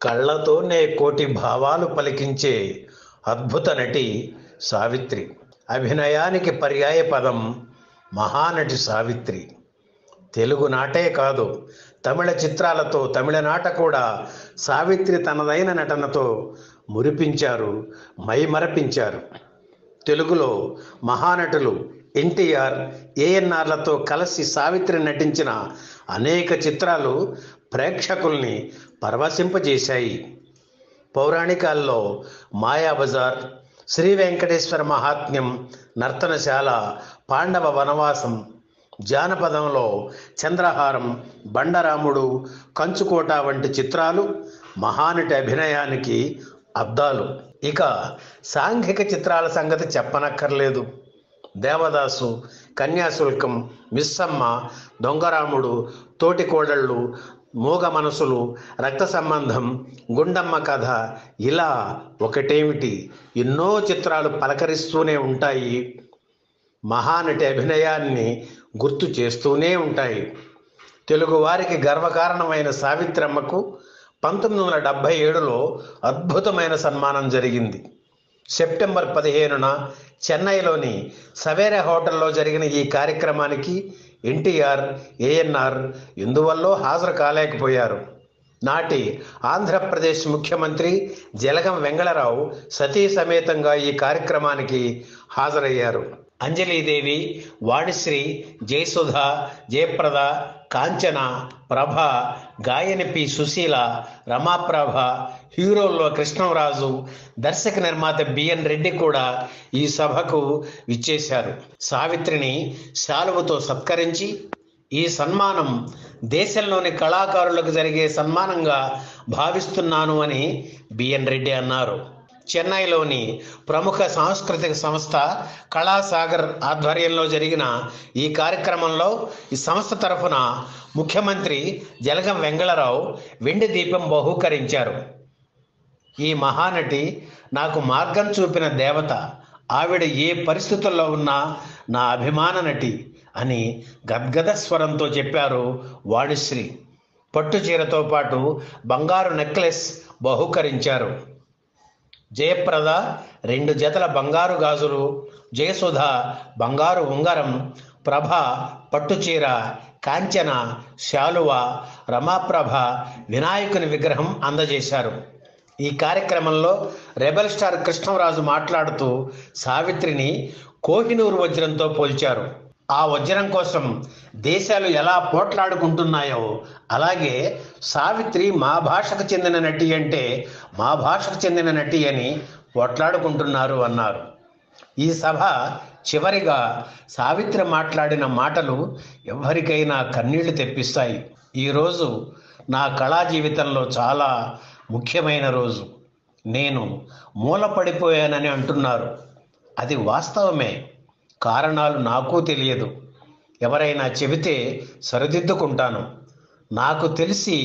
కళ్ళతోనే కోటి భావాలు పలికించే అద్భుత నటి సావిత్రి. అభినయానికి పర్యాయ పదం మహానటి సావిత్రి. తెలుగు నాటే కాదు, తమిళ చిత్రాలతో, తమిళనాట కూడా సావిత్రి తనదైన నటనతో మురిపించారు, మైమరపించారు. తెలుగులో మహానటులు ఎన్టీఆర్, ఏఎన్ఆర్లతో కలిసి సావిత్రి నటించిన అనేక చిత్రాలు ప్రేక్షకుల్ని పరవశింపజేశాయి. పౌరాణికాల్లో మాయాబజార్, శ్రీ వెంకటేశ్వర మహాత్మ్యం, నర్తనశాల, పాండవ వనవాసం, జానపదంలో చంద్రహారం, బండరాముడు, కంచుకోట వంటి చిత్రాలు మహానటి అభినయానికి అద్దాలు. ఇక సాంఘిక చిత్రాల సంగతి చెప్పనక్కర్లేదు. దేవదాసు, కన్యాశుల్కం, మిస్సమ్మ, దొంగరాముడు, తోటికోడళ్ళు, మూగ మనసులు, రక్త సంబంధం, గుండమ్మ కథ, ఇలా ఒకటేమిటి ఎన్నో చిత్రాలు పలకరిస్తూనే ఉంటాయి. మహానటి అభినయాన్ని గుర్తు చేస్తూనే ఉంటాయి. తెలుగువారికి గర్వకారణమైన సావిత్రమ్మకు 1977లో అద్భుతమైన సన్మానం జరిగింది. సెప్టెంబర్ 15న చెన్నైలోని సవేరా హోటల్లో జరిగిన ఈ కార్యక్రమానికి ఎన్టీఆర్, ఏఎన్ఆర్ ఎందువల్లో హాజరు కాలేకపోయారు. నాటి ఆంధ్రప్రదేశ్ ముఖ్యమంత్రి జలగం వెంగళరావు సతీ సమేతంగా ఈ కార్యక్రమానికి హాజరయ్యారు. అంజలీదేవి, వాణిశ్రీ, జయసుధ, జయప్రద, కాంచన, ప్రభ, గాయని పి సుశీల, రమాప్రభ, హీరోల్లో కృష్ణంరాజు, దర్శక నిర్మాత బిఎన్ రెడ్డి కూడా ఈ సభకు విచ్చేశారు. సావిత్రిని శాలువతో సత్కరించి, ఈ సన్మానం దేశంలోని కళాకారులకు జరిగే సన్మానంగా భావిస్తున్నాను అని బిఎన్ రెడ్డి అన్నారు. చెన్నైలోని ప్రముఖ సాంస్కృతిక సంస్థ కళాసాగర్ ఆధ్వర్యంలో జరిగిన ఈ కార్యక్రమంలో ఈ సంస్థ తరఫున ముఖ్యమంత్రి జలగం వెంగళరావు వెండి దీపం బహూకరించారు. ఈ మహానటి నాకు మార్గం చూపిన దేవత, ఆవిడ ఏ పరిస్థితుల్లో ఉన్నా నా అభిమాన నటి అని గద్గద స్వరంతో చెప్పారు వాణిశ్రీ. పట్టు చీరతో పాటు బంగారు నెక్లెస్ బహూకరించారు. జయప్రద 2 జతల బంగారు గాజులు, జయసుధ బంగారు ఉంగరం, ప్రభ పట్టుచీర, కాంచన శాలువ, రమాప్రభ వినాయకుని విగ్రహం అందజేశారు. ఈ కార్యక్రమంలో రెబల్ స్టార్ కృష్ణంరాజు మాట్లాడుతూ సావిత్రిని కోహినూరు వజ్రంతో పోల్చారు. ఆ వజ్రం కోసం దేశాలు ఎలా పోట్లాడుకుంటున్నాయో అలాగే సావిత్రి మా భాషకు చెందిన నటి అంటే మా భాషకు చెందిన నటి అని పోట్లాడుకుంటున్నారు అన్నారు. ఈ సభ చివరిగా సావిత్రి మాట్లాడిన మాటలు ఎవరికైనా కన్నీళ్లు తెప్పిస్తాయి. ఈరోజు నా కళా జీవితంలో చాలా ముఖ్యమైన రోజు. నేను మూలపడిపోయానని అంటున్నారు. అది వాస్తవమే. కారణాలు నాకు తెలియదు. ఎవరైనా చెబితే సరిదిద్దుకుంటాను. నాకు తెలిసి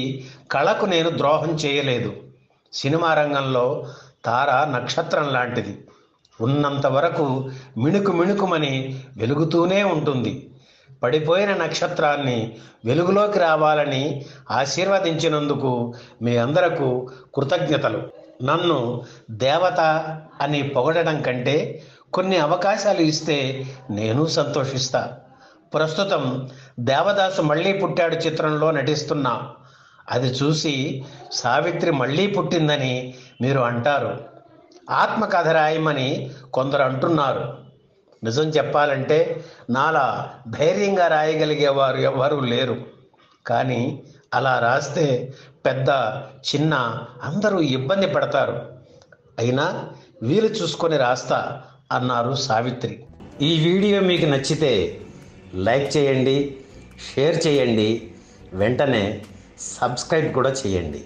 కళకు నేను ద్రోహం చేయలేదు. సినిమా రంగంలో తార నక్షత్రం లాంటిది. ఉన్నంత వరకు మిణుకు మిణుకుమని వెలుగుతూనే ఉంటుంది. పడిపోయిన నక్షత్రాన్ని వెలుగులోకి రావాలని ఆశీర్వదించినందుకు మీ అందరకు కృతజ్ఞతలు. నన్ను దేవత అని పొగడడం కంటే కొన్ని అవకాశాలు ఇస్తే నేను సంతోషిస్తా. ప్రస్తుతం దేవదాసు మళ్ళీ పుట్టాడు చిత్రంలో నటిస్తున్నా. అది చూసి సావిత్రి మళ్ళీ పుట్టిందని మీరు అంటారు. ఆత్మకథ రాయమని కొందరు అంటున్నారు. నిజం చెప్పాలంటే నాలా ధైర్యంగా రాయగలిగేవారు ఎవరూ లేరు. కానీ అలా రాస్తే పెద్ద చిన్న అందరూ ఇబ్బంది పడతారు. అయినా వీలు చూసుకొని రాస్తా అన్నారు సావిత్రి. ఈ వీడియో మీకు నచ్చితే లైక్ చేయండి, షేర్ చేయండి, వెంటనే సబ్స్క్రైబ్ కూడా చేయండి.